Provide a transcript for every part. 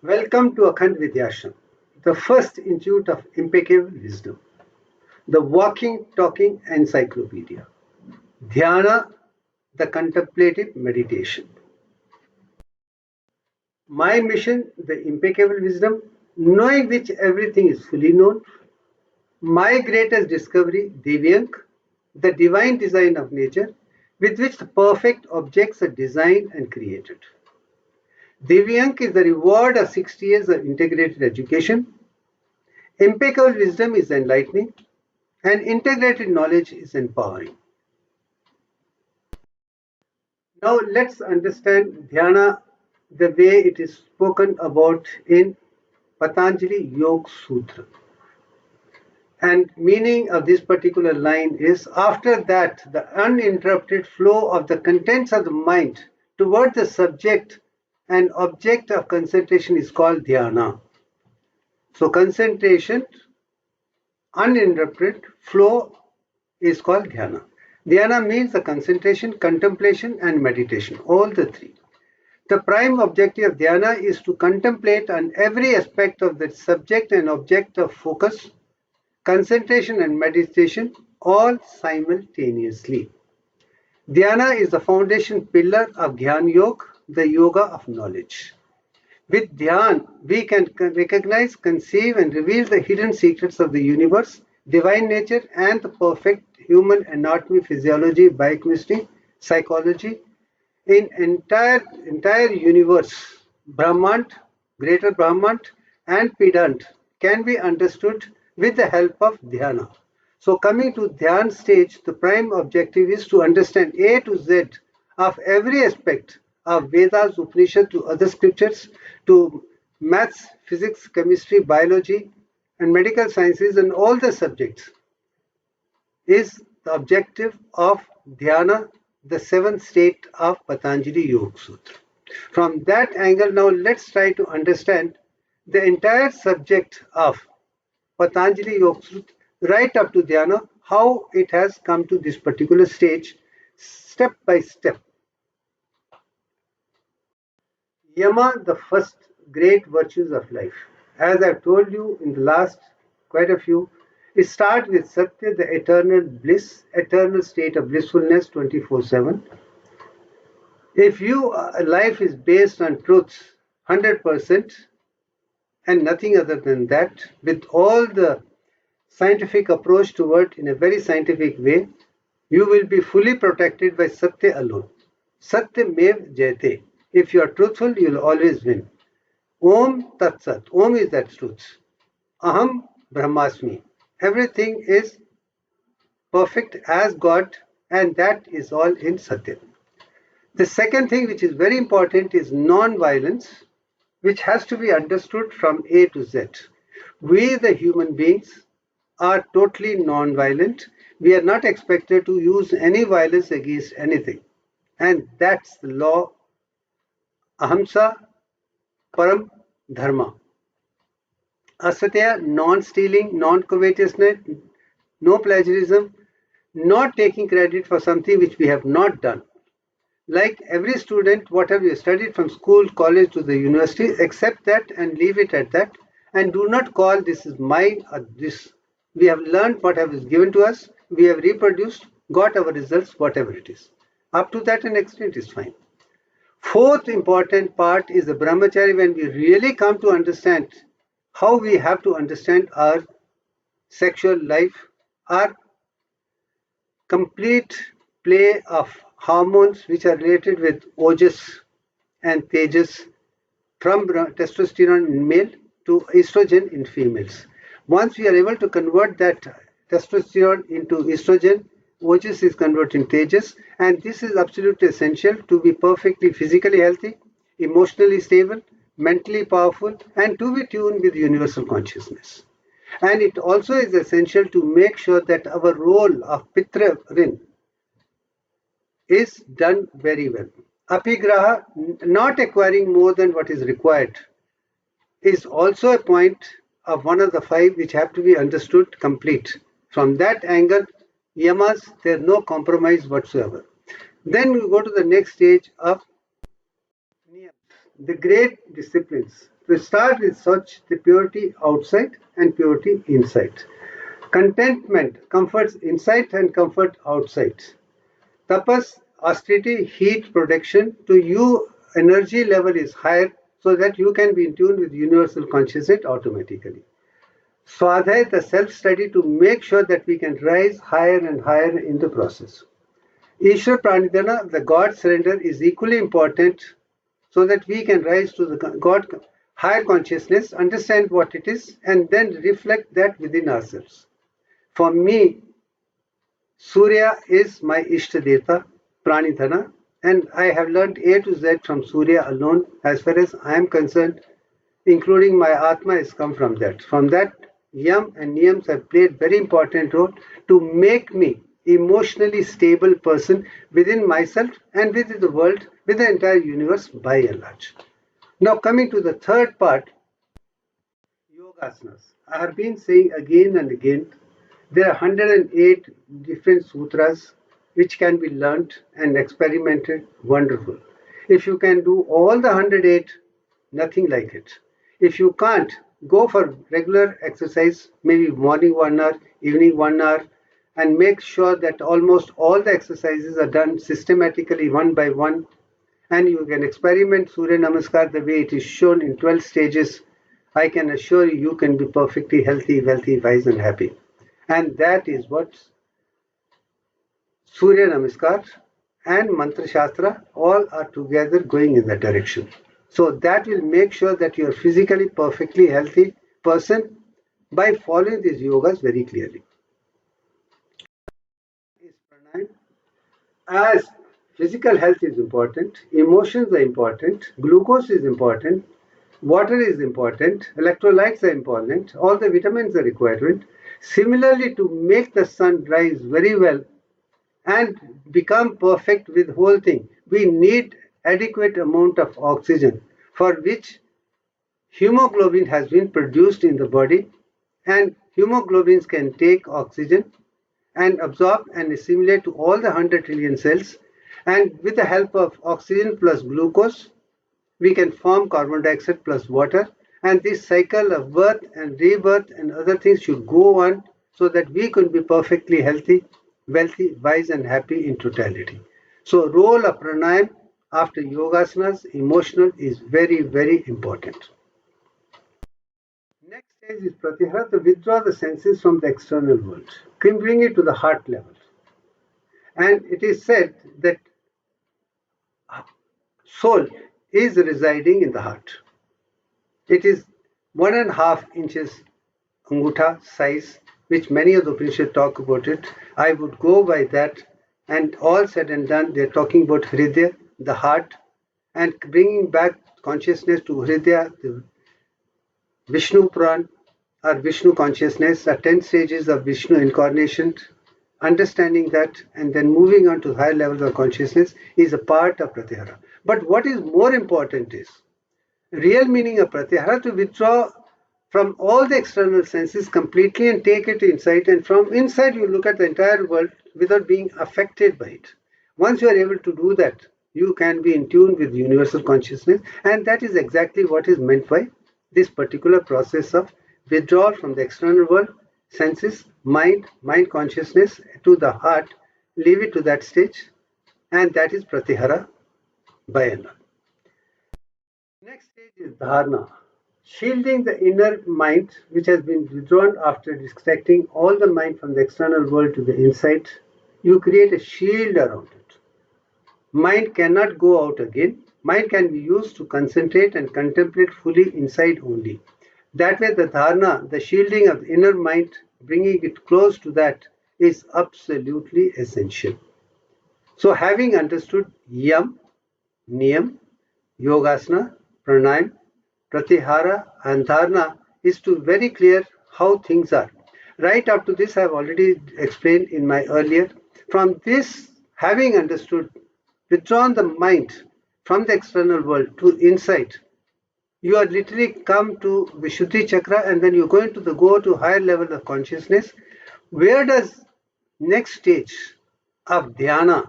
Welcome to Akhand Vidyashram, the first institute of impeccable wisdom, the walking, talking encyclopedia. Dhyana, the contemplative meditation. My mission, the impeccable wisdom, knowing which everything is fully known. My greatest discovery, Divyank, the divine design of nature, with which the perfect objects are designed and created. Divyank is the reward of 60 years of integrated education. Impeccable wisdom is enlightening, and integrated knowledge is empowering. Now let's understand dhyana the way it is spoken about in Patanjali Yogasutra. And meaning of this particular line is, after that, the uninterrupted flow of the contents of the mind toward the subject and object of concentration is called dhyana. So concentration, uninterrupted flow is called dhyana. Dhyana means the concentration, contemplation and meditation, all the three. The prime objective of dhyana is to contemplate on every aspect of the subject and object of focus, concentration and meditation, all simultaneously. Dhyana is the foundation pillar of Akhand Yoga, the yoga of knowledge. With dhyan, we can recognize, conceive and reveal the hidden secrets of the universe, divine nature and the perfect human anatomy, physiology, biochemistry, psychology, in entire universe. Brahmand, greater Brahmand and Pedant can be understood with the help of dhyana. So coming to dhyan stage, the prime objective is to understand A to Z of every aspect of Vedas, Upanishads to other scriptures, to maths, physics, chemistry, biology and medical sciences and all the subjects is the objective of dhyana, the seventh state of Patanjali Yogasutra. From that angle, now let's try to understand the entire subject of Patanjali Yogasutra right up to dhyana, how it has come to this particular stage, step by step. Yama, the first great virtues of life. As I've told you in the last quite a few, it starts with Satya, the eternal bliss, eternal state of blissfulness 24/7. If your life is based on truths 100% and nothing other than that, with all the scientific approach toward in a very scientific way, you will be fully protected by Satya alone. Satya mev jayate. If you are truthful, you will always win. Om Tat Sat. Om is that truth. Aham Brahmasmi. Everything is perfect as God, and that is all in Satya. The second thing which is very important is non-violence, which has to be understood from A to Z. We, the human beings, are totally non-violent. We are not expected to use any violence against anything. And that's the law, Ahamsa Param Dharma. Asatya, non-stealing, non-covetousness, no plagiarism, not taking credit for something which we have not done. Like every student, whatever you studied from school, college to the university, accept that and leave it at that. And do not call this is mine or this. We have learned whatever is given to us. We have reproduced, got our results, whatever it is. Up to that an extent is fine. Fourth important part is the brahmachari, when we really come to understand how we have to understand our sexual life, our complete play of hormones which are related with ojas and tejas, from testosterone in male to estrogen in females. Once we are able to convert that testosterone into estrogen, ojas is converted in tejas, and this is absolutely essential to be perfectly physically healthy, emotionally stable, mentally powerful, and to be tuned with universal consciousness. And it also is essential to make sure that our role of Pitra Rin is done very well. Apigraha, not acquiring more than what is required, is also a point of one of the five which have to be understood complete. From that angle, Yamas, there is no compromise whatsoever. Then we go to the next stage of Niyamas, the great disciplines, We start with such the purity outside and purity inside. Contentment, comforts inside and comfort outside. Tapas, austerity, heat, protection. To you, energy level is higher so that you can be in tune with universal consciousness automatically. Swadhyay, the self-study to make sure that we can rise higher and higher in the process. Ishwar Pranidhana, the God surrender, is equally important so that we can rise to the God higher consciousness, understand what it is, and then reflect that within ourselves. For me, Surya is my Ishtadeta, Pranidhana, and I have learned A to Z from Surya alone. As far as I am concerned, including my Atma has come from that. From that, Yam and Niyams have played very important role to make me emotionally stable person within myself and within the world, with the entire universe by and large. Now coming to the third part, Yogasanas. I have been saying again and again, there are 108 different sutras which can be learnt and experimented. Wonderful. If you can do all the 108, nothing like it. If you can't, go for regular exercise, maybe morning 1 hour, evening 1 hour, and make sure that almost all the exercises are done systematically one by one. And you can experiment Surya Namaskar the way it is shown in 12 stages. I can assure you, you can be perfectly healthy, wealthy, wise, and happy. And that is what Surya Namaskar and Mantra Shastra all are together going in that direction. So that will make sure that you are physically perfectly healthy person by following these yogas very clearly. Is pranayama. As physical health is important, emotions are important, glucose is important, water is important, electrolytes are important, all the vitamins are required. Similarly, to make the sun rise very well and become perfect with whole thing, we need adequate amount of oxygen, for which hemoglobin has been produced in the body, and hemoglobins can take oxygen and absorb and assimilate to all the 100 trillion cells, and with the help of oxygen plus glucose we can form carbon dioxide plus water, and this cycle of birth and rebirth and other things should go on so that we can be perfectly healthy, wealthy, wise and happy in totality. So role of pranayama after yogasanas, emotional, is very, very important. Next stage is pratyahara, to withdraw the senses from the external world, bring it to the heart level. And it is said that soul is residing in the heart. It is 1.5 inches angutha size, which many of the Upanishads talk about it. I would go by that, and all said and done, they're talking about Hridaya, the heart, and bringing back consciousness to Hridaya, the Vishnu Puran, or Vishnu consciousness, the 10 stages of Vishnu incarnation, understanding that and then moving on to higher levels of consciousness is a part of Pratyahara. But what is more important is, real meaning of Pratyahara, to withdraw from all the external senses completely and take it inside, and from inside you look at the entire world without being affected by it. Once you are able to do that, you can be in tune with universal consciousness, and that is exactly what is meant by this particular process of withdrawal from the external world, senses, mind consciousness to the heart, leave it to that stage, and that is Pratyahara by and large. Next stage is Dharana, shielding the inner mind which has been withdrawn after extracting all the mind from the external world to the inside. You create a shield around it. Mind cannot go out again. Mind can be used to concentrate and contemplate fully inside only. That way the dharana, the shielding of the inner mind, bringing it close to that, is absolutely essential. So having understood Yam, Niyam, Yogasana, Pranayama, Pratyahara and Dharana, is to very clear how things are. Right up to this I have already explained in my earlier. From this, having understood, withdrawn the mind from the external world to inside, you are literally come to Vishuddhi Chakra, and then you're going to go to higher level of consciousness. Where does next stage of Dhyana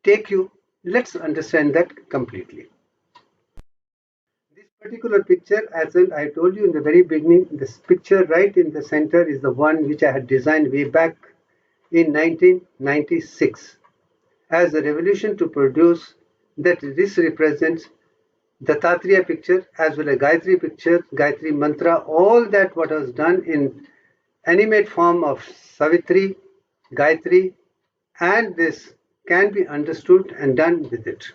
take you? Let's understand that completely. This Particular picture, as well, I told you in the very beginning, this picture right in the center is the one which I had designed way back in 1996 as a revolution to produce that this represents the Tatriya picture as well as Gayatri picture, Gayatri mantra, all that what was done in animate form of Savitri, Gayatri, and this can be understood and done with it.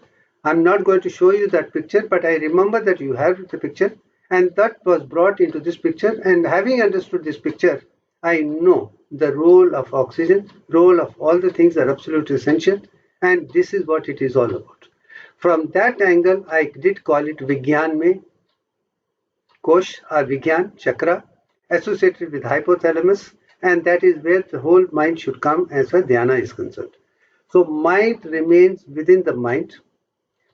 I'm not going to show you that picture, but I remember that you have the picture, and that was brought into this picture. And having understood this picture, I know the role of oxygen, role of all the things are absolutely essential, and this is what it is all about. From that angle, I did call it Vigyan Mein, Kosh or Vigyan Chakra, associated with hypothalamus, and that is where the whole mind should come as far as dhyana is concerned. So mind remains within the mind.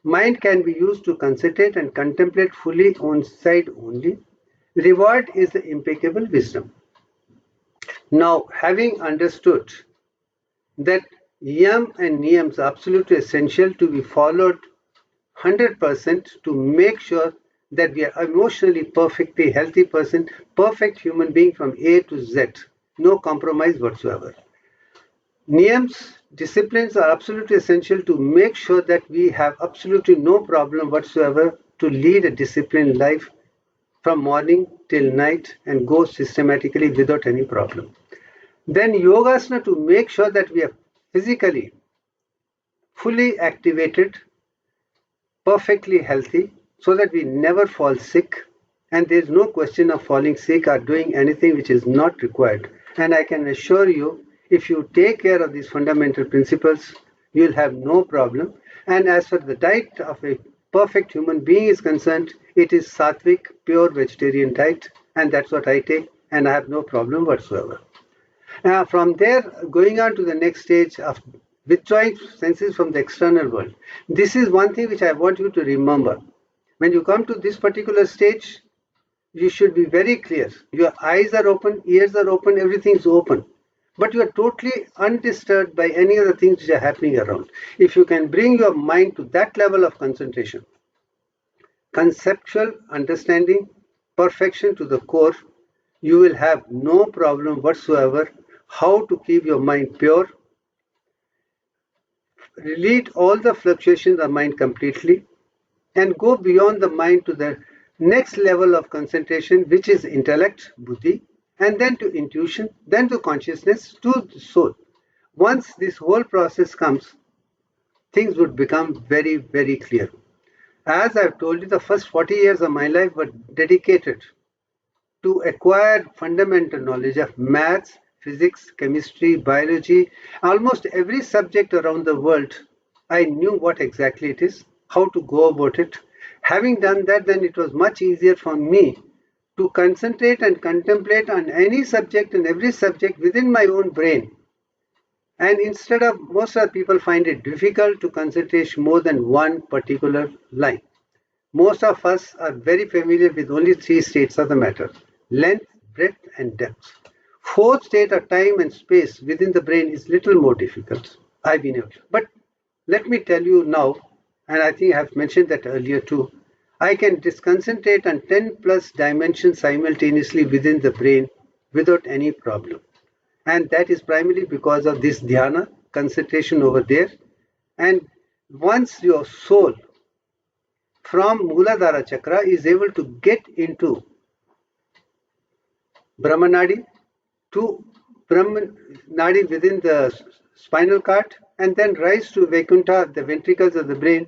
Mind can be used to concentrate and contemplate fully on side only. Reward is the impeccable wisdom. Now, having understood that yam and niyams are absolutely essential to be followed 100% to make sure that we are emotionally perfectly healthy person, perfect human being from A to Z, no compromise whatsoever. Niyams, disciplines are absolutely essential to make sure that we have absolutely no problem whatsoever to lead a disciplined life from morning till night and go systematically without any problem. Then yogasana to make sure that we are physically fully activated, perfectly healthy, so that we never fall sick, and there is no question of falling sick or doing anything which is not required. And I can assure you, if you take care of these fundamental principles, you will have no problem. And as far as the diet of a perfect human being is concerned, it is sattvic, pure vegetarian diet, and that's what I take, and I have no problem whatsoever. From there, going on to the next stage of withdrawing senses from the external world. This is one thing which I want you to remember. When you come to this particular stage, you should be very clear. Your eyes are open, ears are open, everything is open. But you are totally undisturbed by any of the things which are happening around. If you can bring your mind to that level of concentration, conceptual understanding, perfection to the core, you will have no problem whatsoever how to keep your mind pure, delete all the fluctuations of mind completely, and go beyond the mind to the next level of concentration, which is intellect, buddhi, and then to intuition, then to consciousness, to the soul. Once this whole process comes, things would become very, very clear. As I've told you, the first 40 years of my life were dedicated to acquire fundamental knowledge of maths, physics, chemistry, biology, almost every subject around the world. I knew what exactly it is, how to go about it. Having done that, then it was much easier for me to concentrate and contemplate on any subject and every subject within my own brain. And instead of, most of the people find it difficult to concentrate more than one particular line. Most of us are very familiar with only three states of the matter: length, breadth, and depth. Fourth state of time and space within the brain is little more difficult. I've been able to. But let me tell you now, and I think I have mentioned that earlier too, I can concentrate on 10 plus dimensions simultaneously within the brain without any problem. And that is primarily because of this dhyana, concentration over there. And once your soul from Muladhara chakra is able to get into Brahmanadi to Brahmanadi within the spinal cord and then rise to Vaikuntha, the ventricles of the brain,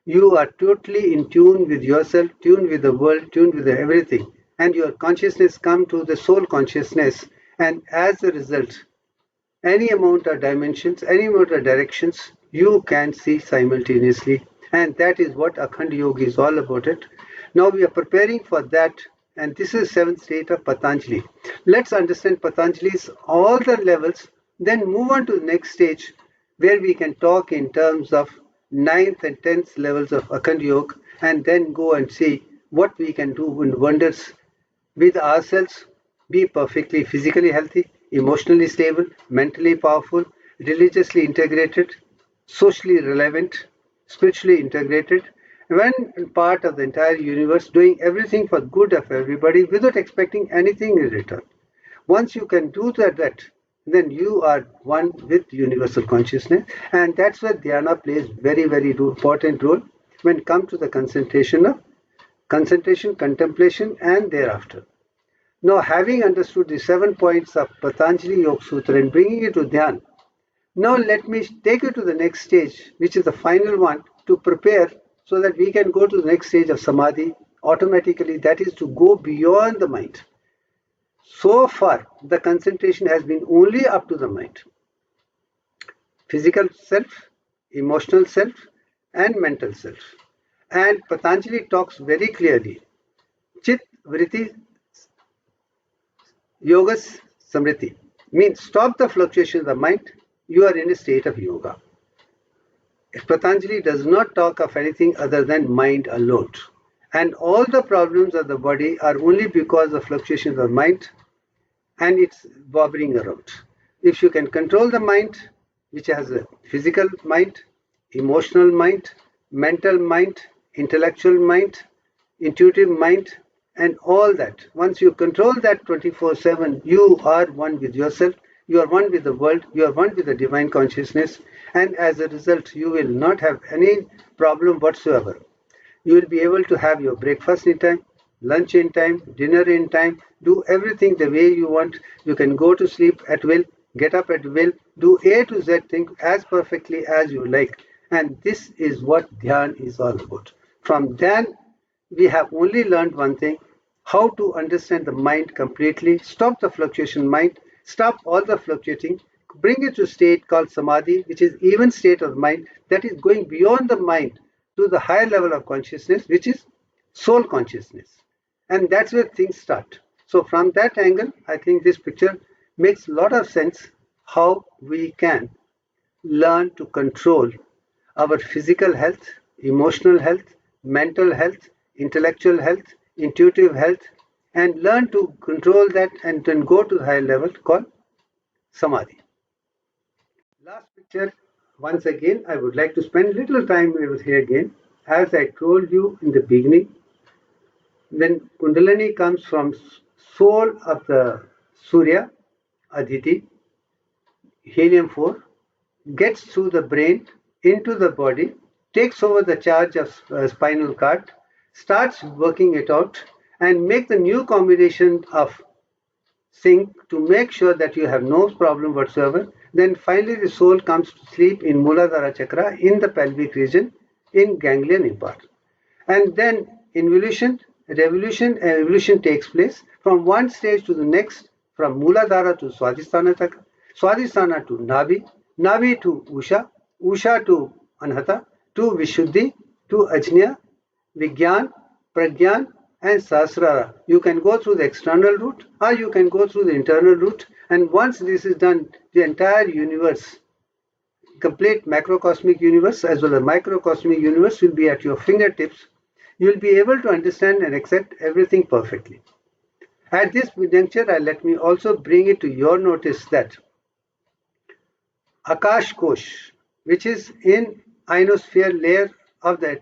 you are totally in tune with yourself, tuned with the world, tuned with everything. And your consciousness come to the soul consciousness. And as a result, any amount of dimensions, any amount of directions, you can see simultaneously. And that is what Akhand Yoga is all about it. Now we are preparing for that, and this is seventh state of Patanjali. Let's understand Patanjali's all the levels, then move on to the next stage where we can talk in terms of ninth and 10th levels of Akhand Yoga, and then go and see what we can do in wonders with ourselves, be perfectly physically healthy, emotionally stable, mentally powerful, religiously integrated, socially relevant, spiritually integrated, one part of the entire universe, doing everything for good of everybody without expecting anything in return. Once you can do that, then you are one with universal consciousness, and that's where dhyana plays very, very important role when it comes to the concentration, contemplation, and thereafter. Now, having understood the 7 points of Patanjali Yogasutra and bringing it to Dhyan, now let me take you to the next stage, which is the final one, to prepare so that we can go to the next stage of Samadhi automatically, that is to go beyond the mind. So far, the concentration has been only up to the mind. Physical self, emotional self, and mental self. And Patanjali talks very clearly. Chit vritti yogas samriti means stop the fluctuation of the mind. You are in a state of yoga. Patanjali does not talk of anything other than mind alone. And all the problems of the body are only because of fluctuations of mind and it's wobbling around. If you can control the mind, which has a physical mind, emotional mind, mental mind, intellectual mind, intuitive mind, and all that, once you control that 24/7, you are one with yourself, you are one with the world, you are one with the divine consciousness, and as a result, you will not have any problem whatsoever. You will be able to have your breakfast in time, lunch in time, dinner in time, do everything the way you want. You can go to sleep at will, get up at will, do A to Z thing as perfectly as you like. And this is what Dhyan is all about. From Dhyan, we have only learned one thing, how to understand the mind completely, stop the fluctuation mind, stop all the fluctuating, bring it to a state called Samadhi, which is even state of mind that is going beyond the mind to the higher level of consciousness, which is soul consciousness. And that's where things start. So from that angle, I think this picture makes a lot of sense how we can learn to control our physical health, emotional health, mental health, intellectual health, intuitive health, and learn to control that and then go to the higher level called Samadhi. Last picture, once again, I would like to spend little time over here again. As I told you in the beginning, when Kundalini comes from soul of the Surya, Aditi, helium-4, gets through the brain into the body, takes over the charge of spinal cord, starts working it out, and make the new combination of sync to make sure that you have no problem whatsoever. Then finally the soul comes to sleep in Muladhara Chakra in the pelvic region in ganglion impart. And then involution, revolution, and evolution takes place from one stage to the next, from Muladhara to Swadhisthana Chakra, Swadhisthana to Navi, Navi to Usha, Usha to Anhata, to Vishuddhi, to Ajna, Vigyan, Pragyan, and Sahasrara. You can go through the external route or you can go through the internal route, and once this is done, the entire universe, complete macrocosmic universe as well as microcosmic universe will be at your fingertips. You will be able to understand and accept everything perfectly. At this juncture, let me also bring it to your notice that Akash Kosh, which is in ionosphere layer of the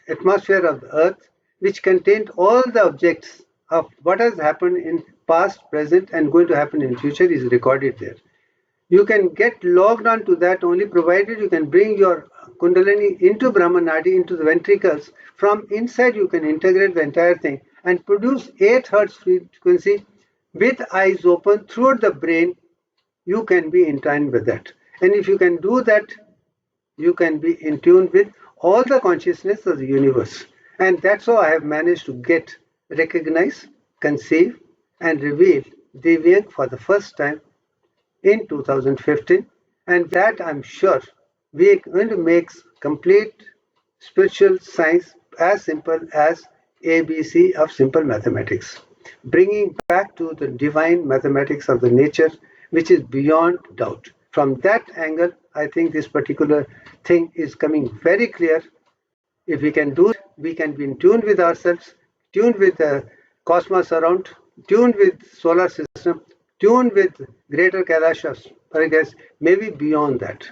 atmosphere of the earth, which contained all the objects of what has happened in past, present, and going to happen in future is recorded there. You can get logged on to that only provided you can bring your Kundalini into Brahmanadi, into the ventricles. From inside you can integrate the entire thing and produce 8 Hz frequency with eyes open throughout the brain. You can be in tune with that. And if you can do that, you can be in tune with all the consciousness of the universe. And that's how I have managed to get, recognize, conceive, and reveal Divyang for the first time in 2015. And that I'm sure we are going to make complete spiritual science as simple as ABC of simple mathematics, bringing back to the divine mathematics of the nature, which is beyond doubt. From that angle, I think this particular thing is coming very clear. If we can do it, we can be in tune with ourselves, tuned with the cosmos around, tuned with solar system, tuned with greater Kailash, maybe beyond that.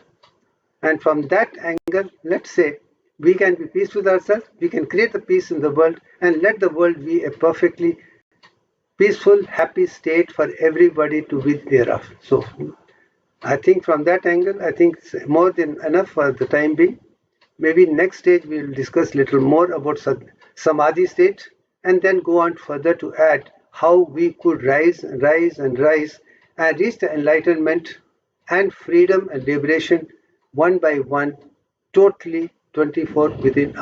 And from that angle, let's say we can be peace with ourselves, we can create the peace in the world, and let the world be a perfectly peaceful, happy state for everybody to be thereof. So I think from that angle, I think it's more than enough for the time being. Maybe next stage we will discuss little more about samadhi state, and then go on further to add how we could rise and rise and rise and reach the enlightenment and freedom and liberation one by one, totally 24 within